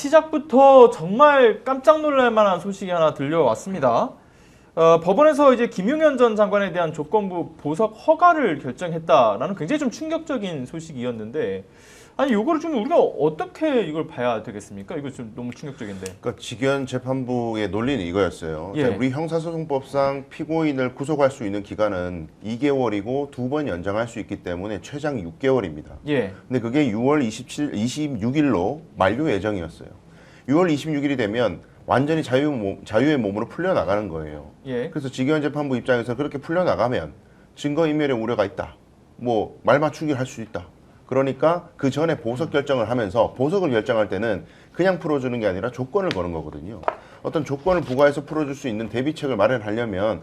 시작부터 정말 깜짝 놀랄 만한 소식이 하나 들려왔습니다. 법원에서 이제 김용현 전 장관에 대한 조건부 보석 허가를 결정했다라는 굉장히 좀 충격적인 소식이었는데, 아니 이거를 좀 우리가 어떻게 이걸 봐야 되겠습니까? 이거 좀 너무 충격적인데. 그러니까 직위원 재판부의 논리는 이거였어요. 예. 우리 형사소송법상 피고인을 구속할 수 있는 기간은 2개월이고 2번 연장할 수 있기 때문에 최장 6개월입니다. 예. 근데 그게 6월 26일로 만료 예정이었어요. 6월 26일이 되면 완전히 자유의 몸으로 풀려나가는 거예요. 예. 그래서 직위원 재판부 입장에서 그렇게 풀려나가면 증거인멸의 우려가 있다. 뭐 말 맞추기를 할 수 있다. 그러니까 그 전에 보석 결정을 하면서 보석을 결정할 때는 그냥 풀어주는 게 아니라 조건을 거는 거거든요. 어떤 조건을 부과해서 풀어줄 수 있는 대비책을 마련하려면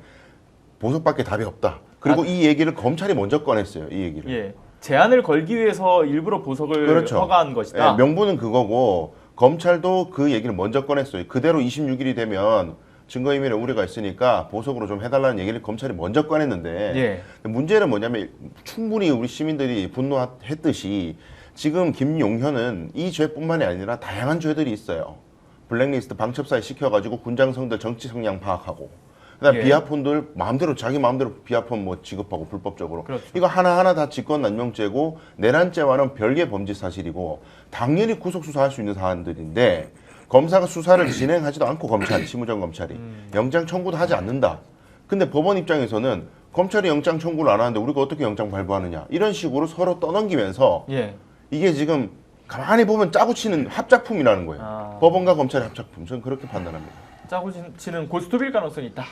보석밖에 답이 없다. 그리고 이 얘기를 검찰이 먼저 꺼냈어요. 이 얘기를. 예. 제한을 걸기 위해서 일부러 보석을 그렇죠. 허가한 것이다. 예, 명분은 그거고 검찰도 그 얘기를 먼저 꺼냈어요. 그대로 26일이 되면 증거인멸의 우려가 있으니까 보석으로 좀 해달라는 얘기를 검찰이 먼저 꺼냈는데 예. 문제는 뭐냐면 충분히 우리 시민들이 분노했듯이 지금 김용현은 이 죄뿐만이 아니라 다양한 죄들이 있어요. 블랙리스트 방첩사에 시켜가지고 군장성들 정치 성향 파악하고 그다음 예. 비하폰들 마음대로 자기 마음대로 비하폰 뭐 지급하고 불법적으로 그렇죠. 이거 하나하나 다 직권남용죄고 내란죄와는 별개의 범죄 사실이고 당연히 구속 수사할 수 있는 사안들인데 검사가 수사를 진행하지도 않고 검찰이 심우정 검찰이 영장 청구도 하지 않는다. 근데 법원 입장에서는 검찰이 영장 청구를 안 하는데 우리가 어떻게 영장 발부하느냐 이런 식으로 서로 떠넘기면서 예. 이게 지금 가만히 보면 짜고 치는 합작품이라는 거예요. 법원과 검찰의 합작품. 저는 그렇게 판단합니다. 짜고 치는 고스톱일 가능성이 있다.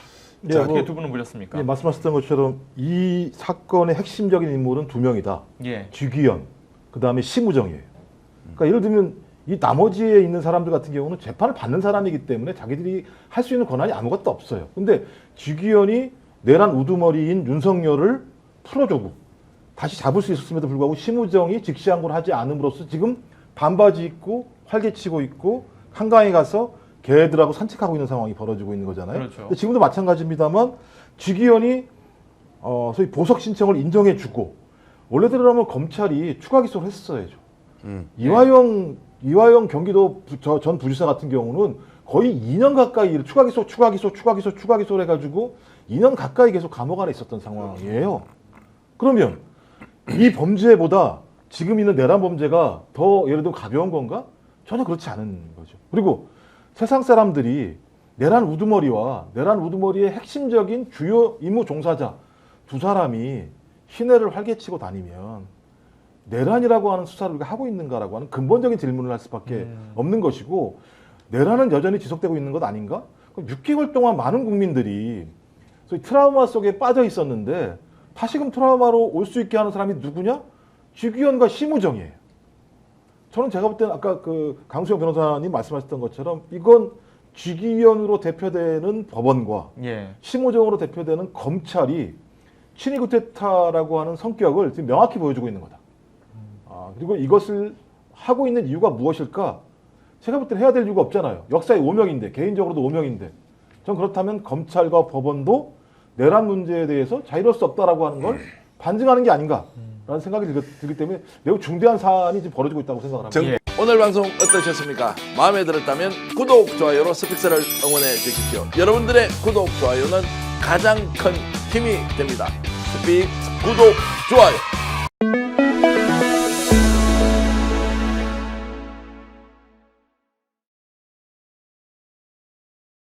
네, 자, 어떻게 두 분은 보셨습니까? 네, 말씀하셨던 것처럼 이 사건의 핵심적인 인물은 두 명이다. 예. 주기현, 그 다음에 심우정이에요. 그러니까 예를 들면 이 나머지에 있는 사람들 같은 경우는 재판을 받는 사람이기 때문에 자기들이 할 수 있는 권한이 아무것도 없어요. 근데 주기현이 내란 우두머리인 윤석열을 풀어주고 다시 잡을 수 있었음에도 불구하고 심우정이 직시항고를 하지 않음으로써 지금 반바지 입고 활개치고 있고 한강에 가서 개들하고 산책하고 있는 상황이 벌어지고 있는 거잖아요. 그렇죠. 근데 지금도 마찬가지입니다만 주기현이 소위 보석 신청을 인정해주고 원래대로라면 검찰이 추가 기소를 했었어야죠. 이화영 경기도 전 부지사 같은 경우는 거의 2년 가까이 추가 기소를 해가지고 2년 가까이 계속 감옥 안에 있었던 상황이에요. 그러면 이 범죄보다 지금 있는 내란 범죄가 더 예를 들어 가벼운 건가? 전혀 그렇지 않은 거죠. 그리고 세상 사람들이 내란 우두머리의 핵심적인 주요 임무 종사자 두 사람이 시내를 활개치고 다니면 내란이라고 하는 수사를 우리가 하고 있는가라고 하는 근본적인 질문을 할 수밖에 없는 것이고 내란은 여전히 지속되고 있는 것 아닌가? 6개월 동안 많은 국민들이 소위 트라우마 속에 빠져 있었는데 다시금 트라우마로 올 수 있게 하는 사람이 누구냐? 주기현과 심우정이에요. 저는 제가 볼 때는 아까 그 강수영 변호사님 말씀하셨던 것처럼 이건 주기현으로 대표되는 법원과 예. 심우정으로 대표되는 검찰이 친위구테타라고 하는 성격을 지금 명확히 보여주고 있는 거다. 그리고 이것을 하고 있는 이유가 무엇일까? 제가 볼 때는 해야 될 이유가 없잖아요. 역사의 오명인데, 개인적으로도 오명인데. 전 그렇다면 검찰과 법원도 내란 문제에 대해서 자유로울 수 없다라고 하는 걸 반증하는 게 아닌가라는 생각이 들기 때문에 매우 중대한 사안이 지금 벌어지고 있다고 생각을 합니다. 예. 오늘 방송 어떠셨습니까? 마음에 들었다면 구독, 좋아요로 스픽스를 응원해 주십시오. 여러분들의 구독, 좋아요는 가장 큰 힘이 됩니다. 스픽스 구독, 좋아요.